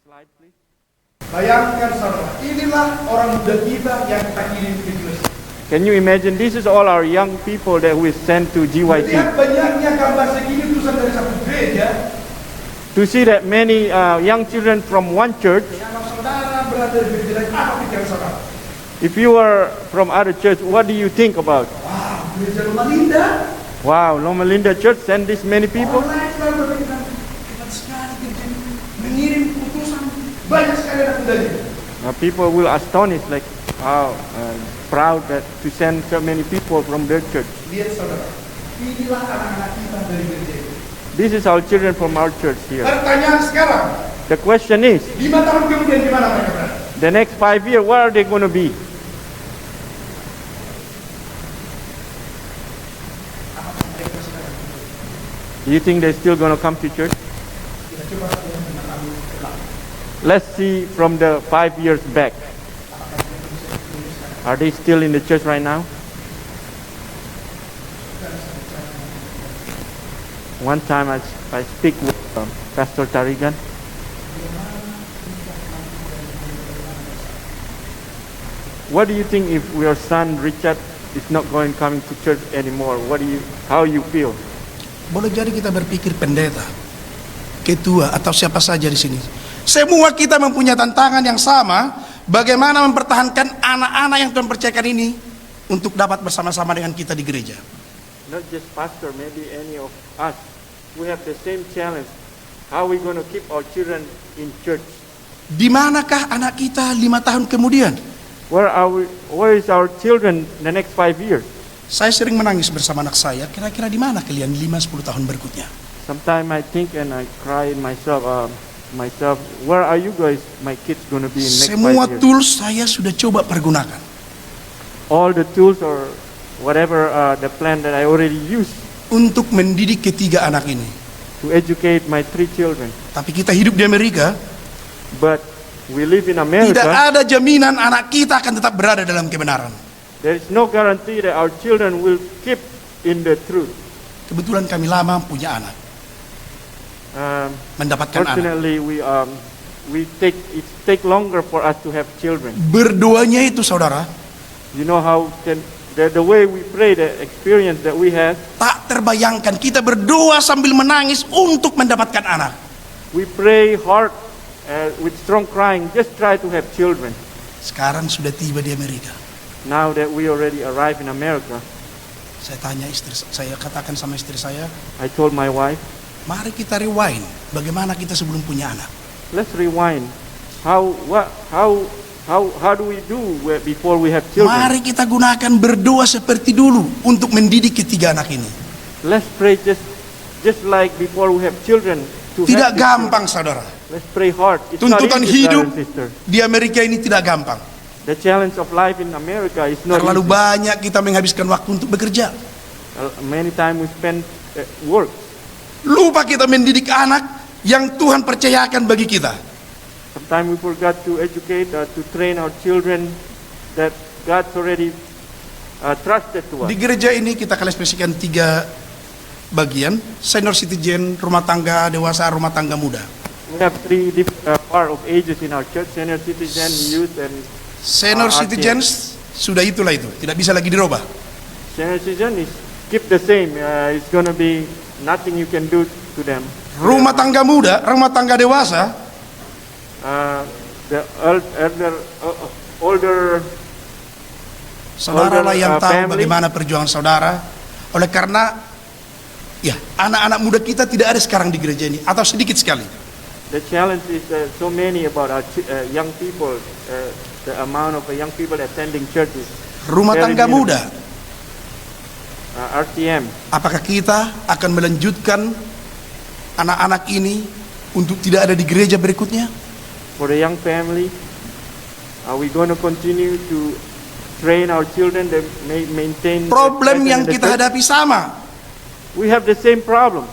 slide, please. Bayangkan saudara, inilah orang muda kita yang kita kirim ke gereja. Can you imagine? This is all our young people that we send to GYT. Melihat banyaknya gambar segini tulisan dari satu gereja, To see that many young children from one church, kalau saudara berada di gereja lain, apa pikiran saudara? if you are from other church, what do you think about? Wow, gereja Rumah Linda. Wow, Loma Linda Church send this many people? Orang lain selalu berpikiran, hebat sekali gereja ini, mengirim utusan banyak sekali anak mudanya. People will astonish like how proud that to send so many people from their church. Lihat saudara, inilah anak-anak kita dari gereja ini. This is our children from our church here. Pertanyaan sekarang, The question is, 5 tahun kemudian di mana mereka berada? the next 5 years, where are they going to be? Apakah mereka sekarang? Do you think they're still going to come to church? Kita coba lihat 5 tahun ke belakang. Let's see from the 5 years back. Are they still in the church right now? One time I speak with Pastor Tarigan. What do you think if your son Richard is not coming to church anymore? How you feel? Boleh jadi kita berpikir pendeta, ketua atau siapa saja di sini. Semua kita mempunyai tantangan yang sama, bagaimana mempertahankan anak-anak yang Tuhan percayakan ini untuk dapat bersama-sama dengan kita di gereja. Not just pastor, maybe any of us. We have the same challenge. How are we going to keep our children in church? Di manakah anak kita 5 tahun kemudian? Where is our children the next 5 years? Saya sering menangis bersama anak saya, kira-kira di mana kalian 5-10 tahun berikutnya? Sometimes I think and I cry myself, where are you guys, my kids going to be in next 5 Semua years? tools saya sudah coba pergunakan. All the tools or whatever the plan that I already used Untuk mendidik ketiga anak ini. to educate my 3 children. Tapi kita hidup di Amerika, But we live in tidak America. ada jaminan anak kita akan tetap berada dalam kebenaran. There is no guarantee that our children will keep in the truth. Kebetulan kami lama punya anak, mendapatkan anak. Fortunately, it take longer for us to have children. Berdoanya itu saudara, You know how the way we pray, the experience that we have, tak terbayangkan kita berdoa sambil menangis untuk mendapatkan anak. we pray hard with strong crying, just try to have children. Sekarang sudah tiba di Amerika. Now that we already arrived in America, Saya tanya istri, saya katakan sama istri saya, I told my wife, mari kita rewind. Bagaimana kita sebelum punya anak? let's rewind. How do we do before we have children? Mari kita gunakan berdoa seperti dulu untuk mendidik ketiga anak ini. Let's pray just like before we have children. To Tidak have these gampang saudara. children. Let's pray hard. It's Tuntutan not easy, hidup brother and sister. di Amerika ini tidak gampang. The challenge of life in America is not Terlalu easy. banyak kita menghabiskan waktu untuk bekerja. Many times we spend work. Lupa kita mendidik anak yang Tuhan percayakan bagi kita. Sometimes we forgot to educate, to train our children that God's already trusted to us. Di gereja ini kita klasifikasikan 3 bagian: senior citizen, rumah tangga dewasa, rumah tangga muda. We have 3 different part of ages in our church: senior citizen, youth, and Senior RTM. citizens sudah itulah itu, tidak bisa lagi dirubah. Senior citizen is keep the same. It's gonna be nothing you can do to them. Rumah tangga muda, rumah tangga dewasa, The older saudara lah yang tahu family. bagaimana perjuangan saudara. Oleh karena ya anak-anak muda kita tidak ada sekarang di gereja ini atau sedikit sekali. The challenge is so many about our young people. The amount of young people attending churches. Rumah Very tangga minimal. muda, RTM. apakah kita akan melanjutkan anak-anak ini untuk tidak ada di gereja berikutnya? For the young family, are we going to continue to train our children that maintain their Problem presence yang in the kita church? hadapi sama. We have the same problem.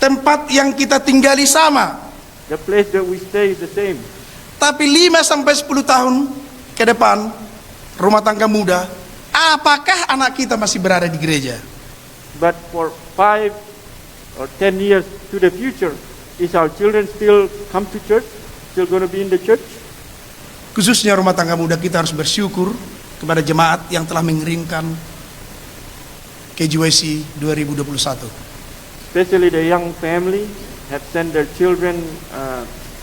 Tempat yang kita tinggali sama. The place that we stay is the same. Tapi 5-10 tahun ke depan, rumah tangga muda, apakah anak kita masih berada di gereja? But for 5 or 10 years to the future, is our children still come to church? Still going to be in the church? Khususnya rumah tangga muda, kita harus bersyukur kepada jemaat yang telah mengirimkan KJYC 2021. Especially the young family have sent their children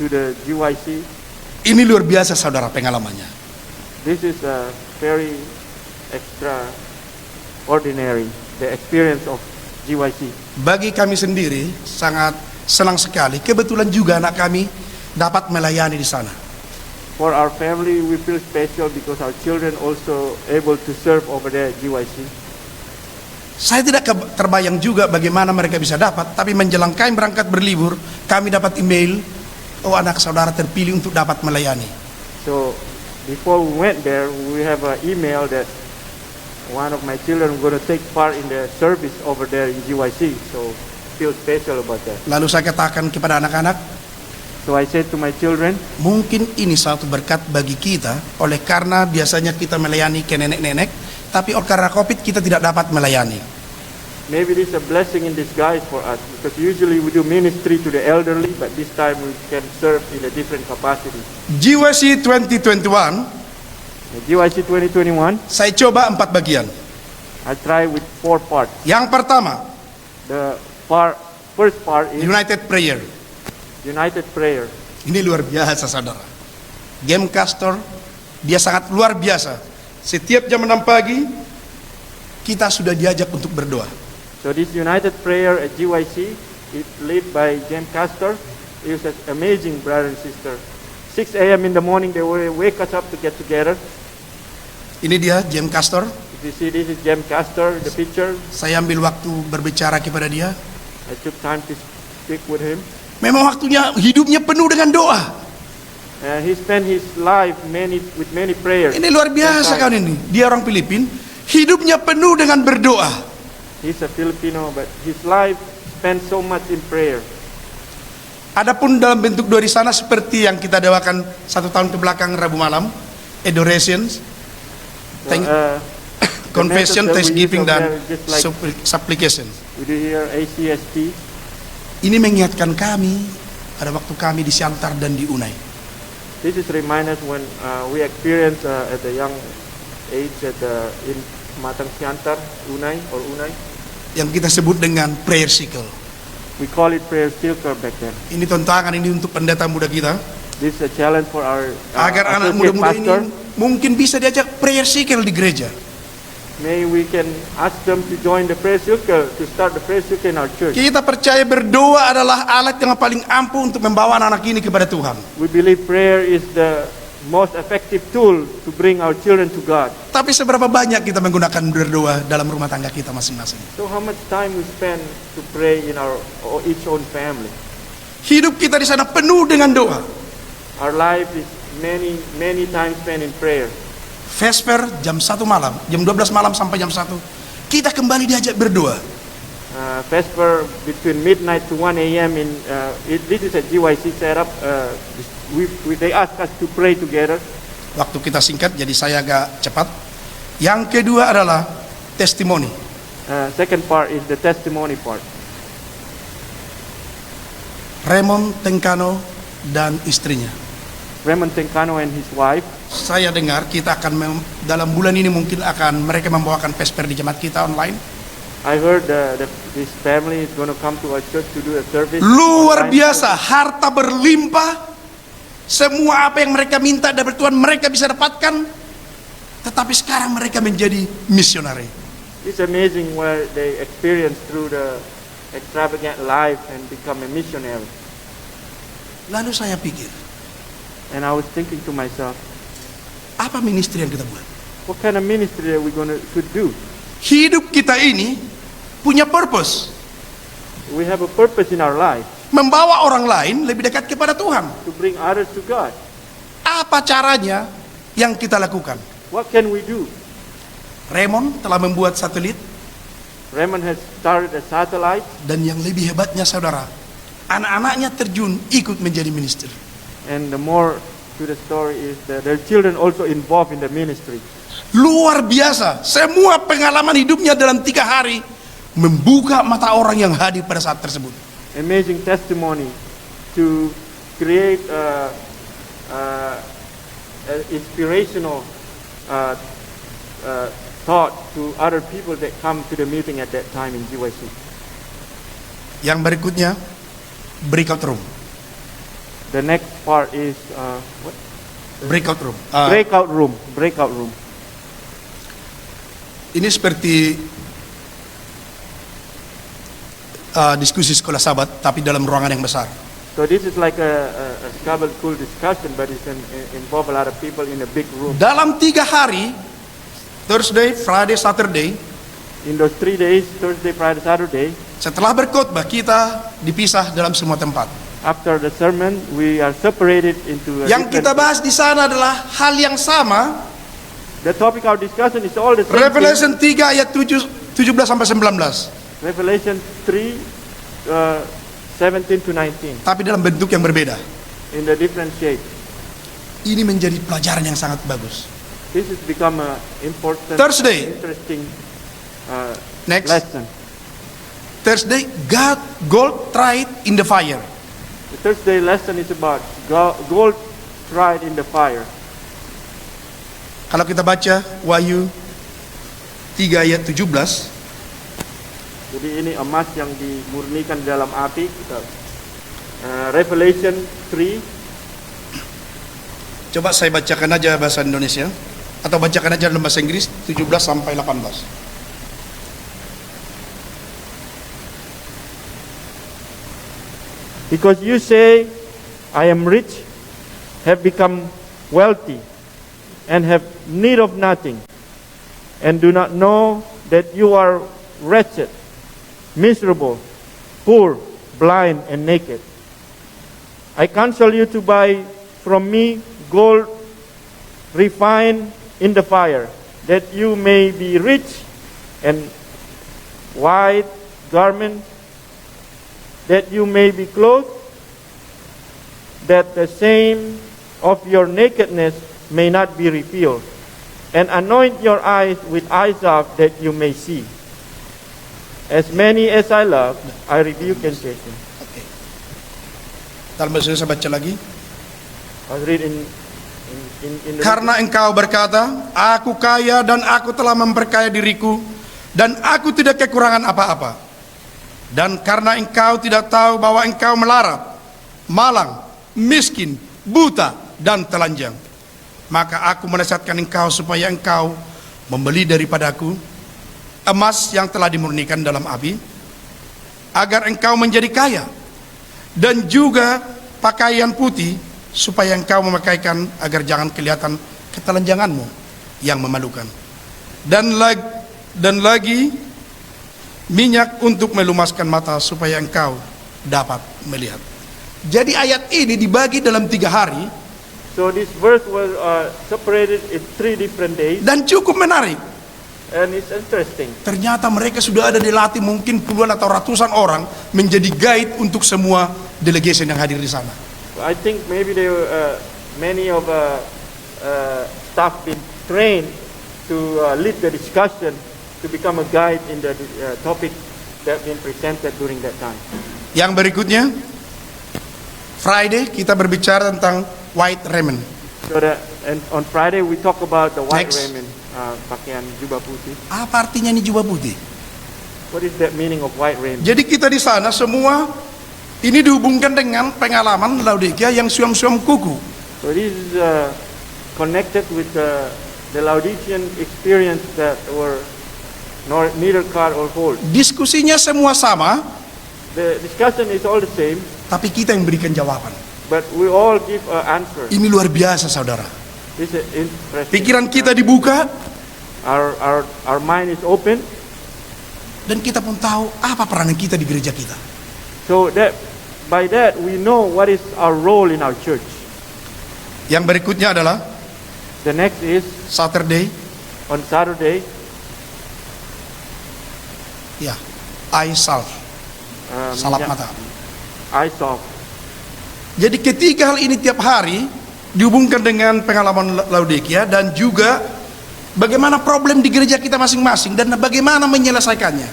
to the GYC. Ini luar biasa saudara pengalamannya. This is very extraordinary, the experience of GYC. Bagi kami sendiri sangat senang sekali. Kebetulan juga anak kami dapat melayani di sana. For our family, we feel special because our children also able to serve over there at GYC. Saya tidak terbayang juga bagaimana mereka bisa dapat, tapi menjelang kami berangkat berlibur, kami dapat email, oh anak saudara terpilih untuk dapat melayani. So before we went there, we have an email that one of my children going to take part in the service over there in GYC. So feel special about that. Lalu saya katakan kepada anak-anak, So I said to my children, mungkin ini satu berkat bagi kita, oleh karena biasanya kita melayani ke nenek-nenek, tapi oleh karena COVID kita tidak dapat melayani. maybe this is a blessing in disguise for us because usually we do ministry to the elderly, but this time we can serve in a different capacity. GYC 2021, The GYC 2021, saya coba 4 bagian. I try with 4 parts. Yang pertama, The first part is United Prayer. United Prayer. Ini luar biasa saudara. Game Castor, dia sangat luar biasa. Setiap jam 6 pagi, kita sudah diajak untuk berdoa. So this United Prayer at GYC is led by James Castor. He is an amazing brother and sister. 6 a.m. in the morning they will wake us up to get together. Ini dia James Castor. If you see, this is James Castor, the picture. Saya ambil waktu berbicara kepada dia. I took time to speak with him. Memang waktunya, hidupnya penuh dengan doa. He spent his life with many prayers. Ini luar biasa kan ini. Dia orang Filipin, hidupnya penuh dengan berdoa. He's a Filipino, but his life spent so much in prayer. Adapun dalam bentuk doa di sana seperti yang kita doakan 1 tahun ke belakang Rabu malam, adoration, So, confession, the message that we thanksgiving, use over dan there is just like supplication. we do here ACST. Ini mengingatkan kami pada waktu kami di Siantar dan di Unai. This is remind us when we experience at the young age in Matang Siantar, Unai. Yang kita sebut dengan prayer cycle. We call it prayer circle back then. Ini tantangan ini untuk pendeta muda kita, This is a challenge for our agar anak associate muda-muda pastor. ini mungkin bisa diajak prayer cycle di gereja. May we can ask them to join the prayer circle, to start the prayer circle in our church. Kita percaya berdoa adalah alat yang paling ampuh untuk membawa anak-anak ini kepada Tuhan. We believe prayer is the most effective tool to bring our children to God. Tapi seberapa banyak kita menggunakan berdoa dalam rumah tangga kita masing-masing? So how much time we spend to pray in our each own family? Hidup kita di sana penuh dengan doa. Our life is many times spent in prayer. Vesper jam 1 malam, jam 12 malam sampai jam 1, kita kembali diajak berdoa. Vesper between midnight to 1 a.m. This is a GYC setup. They ask us to pray together. Waktu kita singkat, jadi saya agak cepat. Yang kedua adalah testimoni. Second part is the testimony part. Raymond Tengkano dan istrinya. Raymond Tencano and his wife. Saya dengar kita akan dalam bulan ini mungkin akan mereka membawakan Vesper di jemaat kita online. I heard this family is going to come to our church to do a service. Luar online. biasa, harta berlimpah. Semua apa yang mereka minta dari Tuhan mereka bisa dapatkan. Tetapi sekarang mereka menjadi misionari. It's amazing where they experience through the extravagant life and become a missionary. Lalu saya pikir, And I was thinking to myself, apa ministry yang kita buat? what kind of ministry are we should do? Hidup kita ini punya purpose. We have a purpose in our life Membawa orang lain lebih dekat kepada Tuhan. to bring others to God. Apa caranya yang kita lakukan? What can we do? Raymond telah membuat satelit, Raymond has started a satellite, dan yang lebih hebatnya saudara, anak-anaknya terjun ikut menjadi minister. and the more to the story is that their children also involved in the ministry. Luar biasa, semua pengalaman hidupnya dalam 3 hari membuka mata orang yang hadir pada saat tersebut. Amazing testimony to create an inspirational thought to other people that come to the meeting at that time in GYC. Yang berikutnya, breakout room. The next part is what? Breakout room. Breakout room. Ini seperti diskusi sekolah sahabat, tapi dalam ruangan yang besar. So this is like a Scarborough school discussion, but it involve a lot of people in a big room. Dalam 3 hari, Thursday, Friday, Saturday, In those 3 days, Thursday, Friday, Saturday, setelah berkhotbah kita dipisah dalam semua tempat. after the sermon, we are separated into Yang kita bahas di sana adalah hal yang sama. The topic of discussion is all the same. Revelation 3 ayat 17 sampai 19. Revelation 3, 17 to 19, Tapi dalam bentuk yang berbeda. in the different shapes. Ini menjadi pelajaran yang sangat bagus. This has become an important, Thursday. interesting Next. lesson. Thursday, gold tried in the fire. The Thursday lesson is about gold tried in the fire. Kalau kita baca Wahyu 3 ayat 17, Jadi ini emas yang dimurnikan dalam api. Revelation 3, coba saya bacakan aja bahasa Indonesia atau bacakan aja dalam bahasa Inggris 17 sampai 18. because you say, I am rich, have become wealthy, and have need of nothing, and do not know that you are wretched, miserable, poor, blind, and naked. I counsel you to buy from me gold refined in the fire, that you may be rich, and white garments, that you may be clothed, that the shame of your nakedness may not be revealed, and anoint your eyes with eye salve, that you may see. As many as I love, I rebuke and chasten. Oke. Dalam bahasa Indonesia saya baca lagi. I'll read in the Karena engkau berkata, aku kaya dan aku telah memperkaya diriku, dan aku tidak kekurangan apa-apa. Dan karena engkau tidak tahu bahwa engkau melarat, malang, miskin, buta, dan telanjang, maka aku menasihatkan engkau supaya engkau membeli daripadaku emas yang telah dimurnikan dalam api, agar engkau menjadi kaya, dan juga pakaian putih, supaya engkau memakaikan agar jangan kelihatan ketelanjanganmu yang memalukan, dan lagi minyak untuk melumaskan mata, supaya engkau dapat melihat. Jadi ayat ini dibagi dalam 3 hari. So this verse was separated in 3 different days, Dan cukup menarik. and it's interesting. Ternyata mereka sudah ada dilatih mungkin puluhan atau ratusan orang menjadi guide untuk semua delegation yang hadir di sana. I think maybe many of staff been trained to lead the discussion, to become a guide in the topic that been presented during that time. Yang berikutnya, Friday kita berbicara tentang white raiment. So and on Friday we talk about the white Next. raiment, pakaian jubah putih. Apa artinya ini jubah putih? What is that meaning of white raiment? Jadi kita di sana semua ini dihubungkan dengan pengalaman Laodikia yang suam-suam kuku. So this is connected with the Laodicean experience that were neither cut or hold. Diskusinya semua sama, The discussion is all the same, tapi kita yang berikan jawaban. but we all give an answer. Ini luar biasa, saudara. This is interesting. Pikiran kita dibuka, Our mind is open. dan kita pun tahu apa peranan kita di gereja kita. So that by that we know what is our role in our church. Yang berikutnya adalah The next is Saturday, on Saturday, ya, eye salve, salap mata. eye salve. Jadi ketiga hal ini tiap hari dihubungkan dengan pengalaman Laodikia, dan juga bagaimana problem di gereja kita masing-masing dan bagaimana menyelesaikannya.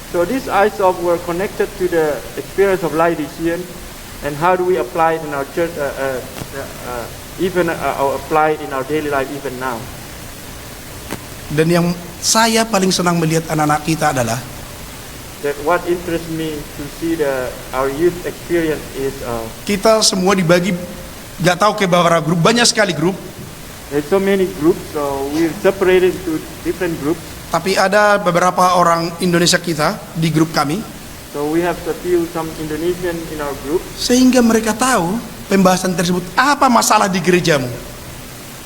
So these eye salve were connected to the experience of Laodicean, And how do we apply it in our church, or apply it in our daily life even now? Dan yang saya paling senang melihat anak-anak kita adalah That what interests me to see our youth experience is kita semua dibagi, nggak tahu ke beberapa grup, banyak sekali grup, there's so many groups, so we're separated into different groups. tapi ada beberapa orang Indonesia kita di grup kami, So we have some Indonesian in our group, sehingga mereka tahu pembahasan tersebut apa masalah di gerejamu.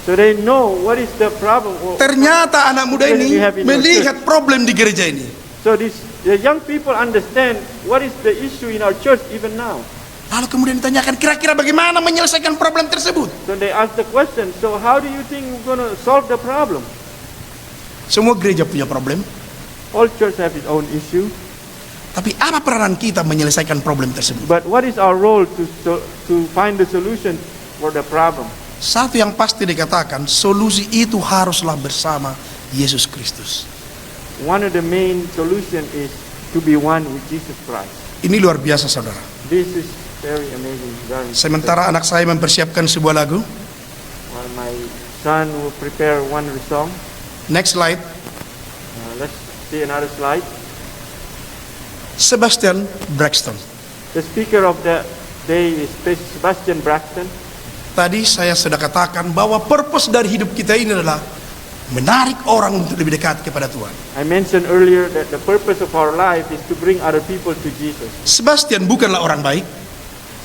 so they know what is the problem. Ternyata anak muda ini melihat problem di gereja ini. So the young people understand what is the issue in our church even now. Lalu kemudian ditanyakan, kira-kira bagaimana menyelesaikan problem tersebut? So they ask the question, so how do you think we're going to solve the problem? Semua gereja punya problem, All church have its own issue, tapi apa peranan kita menyelesaikan problem tersebut? but what is our role to find the solution for the problem? Satu yang pasti dikatakan, solusi itu haruslah bersama Yesus Kristus. One of the main solution is to be one with Jesus Christ. Ini luar biasa, saudara. This is very amazing. Very Sementara anak saya mempersiapkan sebuah lagu. While my son will prepare one song, Next slide. let's see another slide. Sebastian Braxton. The speaker of the day is Sebastian Braxton. Tadi saya sudah katakan bahwa purpose dari hidup kita ini adalah menarik orang untuk lebih dekat kepada Tuhan. I mentioned earlier that the purpose of our life is to bring other people to Jesus. Sebastian bukanlah orang baik,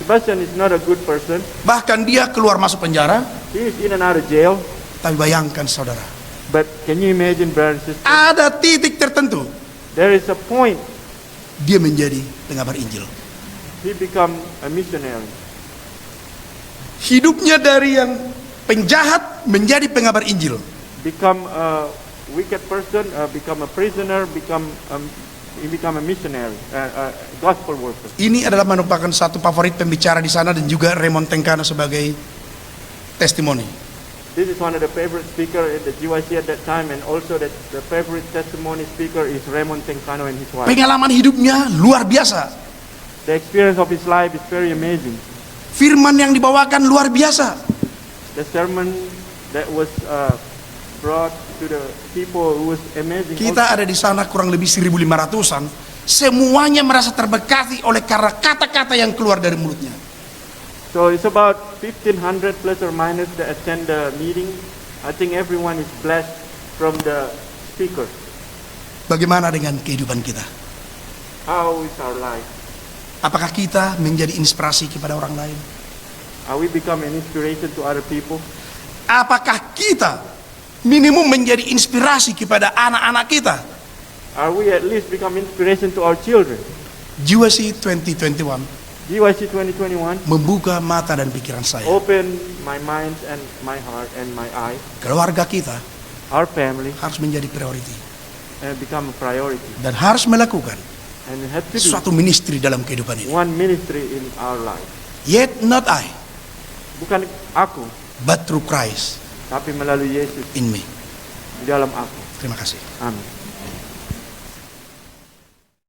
Sebastian is not a good person. bahkan dia keluar masuk penjara. He is in and out of jail. Tapi bayangkan, saudara, But can you imagine, brothers and sisters? ada titik tertentu There is a point dia menjadi pengabar Injil. he become a missionary. Hidupnya dari yang penjahat menjadi pengabar Injil. Become a wicked person, become a prisoner, he become a missionary, a gospel worker. Ini adalah merupakan satu favorit pembicara di sana dan juga Raymond Tenkano sebagai testimoni. This is one of the favorite speaker at the GYC at that time, and also the favorite testimony speaker is Raymond Tenkano and his wife. Pengalaman hidupnya luar biasa. The experience of his life is very amazing. Firman yang dibawakan luar biasa. The sermon that was brought to the people was amazing. Kita ada di sana kurang lebih 1.500-an. Semuanya merasa terberkati oleh karena kata-kata yang keluar dari mulutnya. So it's about 1,500 plus or minus that attend the meeting. I think everyone is blessed from the speaker. Bagaimana dengan kehidupan kita? How is our life? Apakah kita menjadi inspirasi kepada orang lain? Are we become an inspiration to other people? Apakah kita minimum menjadi inspirasi kepada anak-anak kita? Are we at least become inspiration to our children? GYC 2021 GYC 2021 membuka mata dan pikiran saya. open my mind and my heart and my eye. Keluarga kita Our family harus menjadi priority and become a priority. dan harus melakukan And we have to do suatu ministry dalam kehidupan ini. one ministry in our life. Yet not I, Bukan aku, but through Christ tapi melalui Yesus in me. di dalam aku. Terima kasih. Amin.